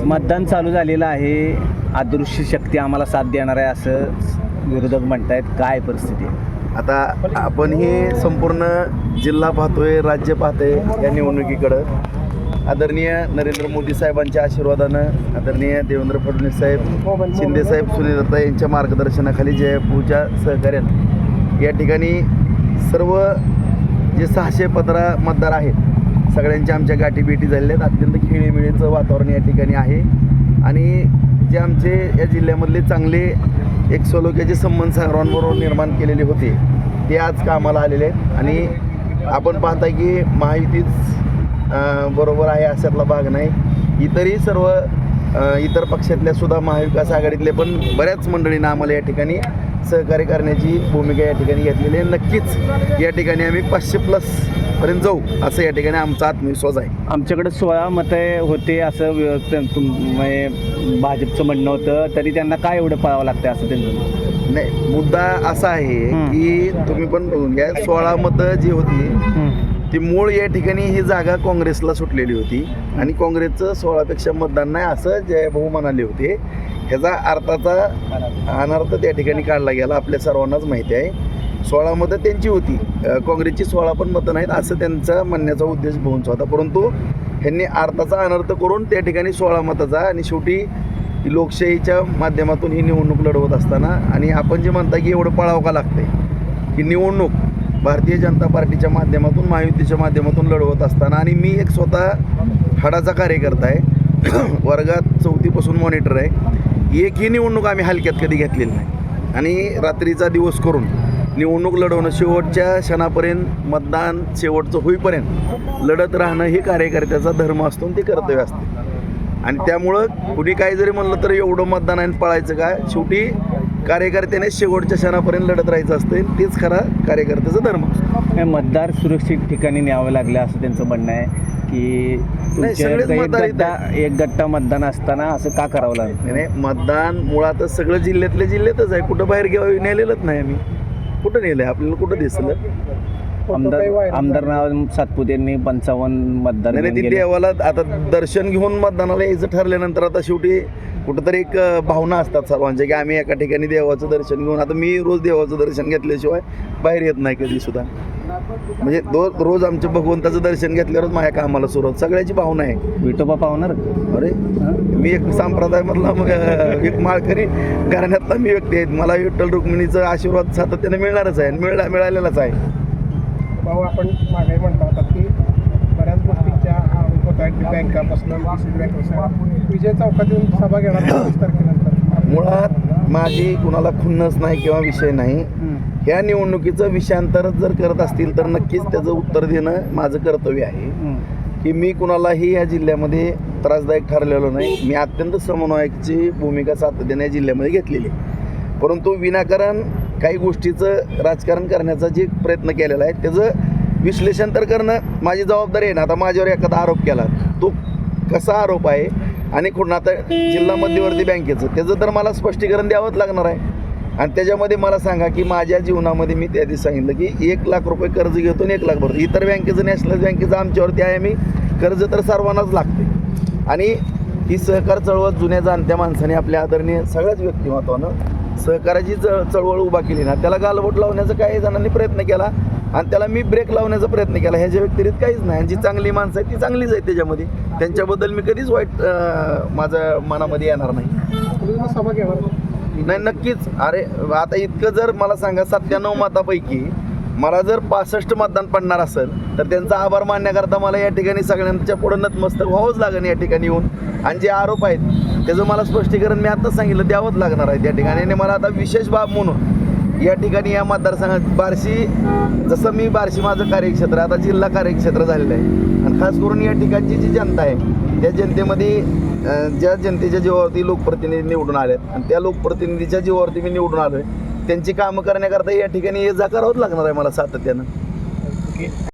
मतदान चालू झालेलं आहे. अदृश्य शक्ती आम्हाला साथ देणार आहे असं विरोधक म्हणतायत. काय परिस्थिती आहे? आता आपण हे संपूर्ण जिल्हा पाहतोय, राज्य पाहतोय या निवडणुकीकडं. आदरणीय नरेंद्र मोदी साहेबांच्या आशीर्वादानं, आदरणीय देवेंद्र फडणवीस साहेब, शिंदे साहेब, सुनीलता यांच्या मार्गदर्शनाखाली जयपूरच्या सहकार्यात या ठिकाणी सर्व जे 615 मतदार आहेत सगळ्यांच्या आमच्या गाठीभेटी झालेल्या आहेत. अत्यंत खेळीमेळीचं वातावरण या ठिकाणी आहे आणि जे आमचे या जिल्ह्यामधले चांगले एक सलोख्याचे संबंध सर्वांबरोबर निर्माण केलेले होते ते आज कामाला आलेले आहेत. आणि आपण पाहताय की महायुतीच बरोबर आहे अशातला भाग नाही. इतरही सर्व इतर पक्षातल्या सुद्धा महाविकास आघाडीतले पण बऱ्याच मंडळींना आम्हाला या ठिकाणी सहकार्य करण्याची भूमिका या ठिकाणी घेतलेली आहे. नक्कीच या ठिकाणी आम्ही 500+ पर्यंत जाऊ असं या ठिकाणी आमचा आत्मविश्वास आहे. आमच्याकडे 16 मतं होते असं भाजपचं म्हणणं होतं, तरी त्यांना काय एवढं पळावं लागतं असं त्यांचं नाही. मुद्दा असा आहे की तुम्ही पण बघून घ्या, 16 मतं जी होती ती मूळ या ठिकाणी ही जागा काँग्रेसला सुटलेली होती आणि काँग्रेसचं 16पेक्षा मतदान नाही असं जयभाऊ म्हणाले होते. ह्याचा अर्थाचा अनर्थ त्या ठिकाणी काढला गेला. आपल्या सर्वांनाच माहिती आहे 16 मतं त्यांची होती, काँग्रेसची 16 पण मतं नाहीत असं त्यांचा म्हणण्याचा उद्देश बहुंचा होता. परंतु ह्यांनी अर्थाचा अनर्थ करून त्या ठिकाणी 16 मताचा आणि शेवटी लोकशाहीच्या माध्यमातून ही निवडणूक लढवत असताना आणि आपण जे म्हणता की एवढं पळावं का लागतंय की निवडणूक भारतीय जनता पार्टीच्या माध्यमातून महायुतीच्या माध्यमातून लढवत असताना आणि मी एक स्वतः हाडाचा कार्यकर्ता आहे, वर्गात 4थीपासून मॉनिटर आहे. एकही निवडणूक आम्ही हलक्यात कधी घेतलेली नाही आणि रात्रीचा दिवस करून निवडणूक लढवणं, शेवटच्या क्षणापर्यंत मतदान शेवटचं होईपर्यंत लढत राहणं हे कार्यकर्त्याचा धर्म असतो आणि ते कर्तव्य असते. आणि त्यामुळं कुणी काही जरी म्हणलं तर एवढं मतदान आहे पळायचं काय, शेवटी कार्यकर्त्याने शेवटच्या क्षणापर्यंत लढत राहायचं असतं. तेच खरा कार्यकर्त्याचा धर्म असतो. मतदार सुरक्षित ठिकाणी न्यावं लागलं असं त्यांचं म्हणणं आहे की एक गट्टा मतदान असताना असं का करावं लागलं? नाही, मतदान मुळातच सगळं जिल्ह्यातल्या जिल्ह्यातच आहे. कुठं बाहेर घ्यावं नेलेलंच नाही आम्ही. कुठं नेलं आहे आपल्याला? कुठं दिसलं? आमदार सातपुतेंनी 55 मतदान नाही. देवाला आता दर्शन घेऊन मतदानाला यायचं ठरल्यानंतर आता शेवटी कुठंतरी एक भावना असतात सर्वांच्या की आम्ही एका ठिकाणी देवाचं दर्शन घेऊन, आता मी रोज देवाचं दर्शन घेतल्याशिवाय बाहेर येत नाही कधी सुद्धा. म्हणजे रोज आमच्या भगवंताचं दर्शन घेतल्यावरच माझ्या कामाला सुरुवात. सगळ्याची भावना आहे. विठोबा पावणार. अरे मी एक संप्रदायामधला मग एक माळकरी घराण्यातला मी व्यक्ती आहे. मला विठ्ठल रुक्मिणीचा आशीर्वाद सातत्याने मिळणारच आहे, मिळालेलाच आहे. भाऊ, आपण मागे म्हणता होता की बऱ्याच गोष्टींच्या होत आहेत, बँकापासून विजय चौकात येऊन सभा घेणार 24 तारखेनंतर. मुळात माझी कुणाला खुन्नस नाही किंवा विषय नाही. ह्या निवडणुकीचं विषयांतर जर करत असतील तर नक्कीच त्याचं उत्तर देणं माझं कर्तव्य आहे की मी कुणालाही या जिल्ह्यामध्ये त्रासदायक ठरलेलो नाही. मी अत्यंत समन्वयकाची भूमिका सातत्याने या जिल्ह्यामध्ये घेतलेली आहे. परंतु विनाकारण काही गोष्टीचं राजकारण करण्याचा जे प्रयत्न केलेला आहे त्याचं विश्लेषण तर करणं माझी जबाबदारी आहे ना. आता माझ्यावर एखादा आरोप केला, तो कसा आरोप आहे आणि कुठं आता जिल्हा मध्यवर्ती बँकेचं त्याचं तर मला स्पष्टीकरण द्यावंच लागणार आहे. आणि त्याच्यामध्ये मला सांगा की माझ्या जीवनामध्ये मी त्या दिवशी सांगितलं की 1 लाख रुपये कर्ज घेतो आणि 1 लाख भरतो. इतर बँकेचं, नॅशनल बँकेचं आमच्यावरती आहे. मी कर्ज तर सर्वांनाच लागते. आणि ही सहकार चळवळ जुन्या जाणत्या माणसाने आपल्या आदरणीय सगळ्याच व्यक्तिमत्वानं सहकाराची चळवळ उभा केली ना, त्याला गालबोट लावण्याचा काही जणांनी प्रयत्न केला आणि त्याला मी ब्रेक लावण्याचा प्रयत्न केला. ह्याच्या व्यतिरिक्त काहीच नाही. आणि जी चांगली माणसं आहेत ती चांगलीच आहेत त्याच्यामध्ये. त्यांच्याबद्दल मी कधीच वाईट माझ्या मनामध्ये येणार नाही. सभा घेणार नाही, नक्कीच. अरे आता इतकं जर मला सांगा 97 मतापैकी मला जर 65 मतदान पडणार असेल तर त्यांचा आभार मानण्याकरता मला या ठिकाणी सगळ्यांच्या पुढं नतमस्तक व्हावंच लागेल या ठिकाणी येऊन. आणि जे आरोप आहेत त्याचं मला स्पष्टीकरण मी आत्ताच सांगितलं द्यावंच लागणार आहे त्या ठिकाणी. आणि मला आता विशेष बाब म्हणून या ठिकाणी या मतदारसंघात बार्शी, जसं मी बार्शी माझं कार्यक्षेत्र आता जिल्हा कार्यक्षेत्र झालेलं आहे आणि खास करून या ठिकाणची जी जनता आहे त्या जनतेमध्ये ज्या जनतेच्या जीवावरती लोकप्रतिनिधी निवडून आलेत आणि त्या लोकप्रतिनिधीच्या जीवावरती मी निवडून आलो आहे, त्यांची कामं करण्याकरता या ठिकाणी ये जा करावंच लागणार आहे मला सातत्यानं.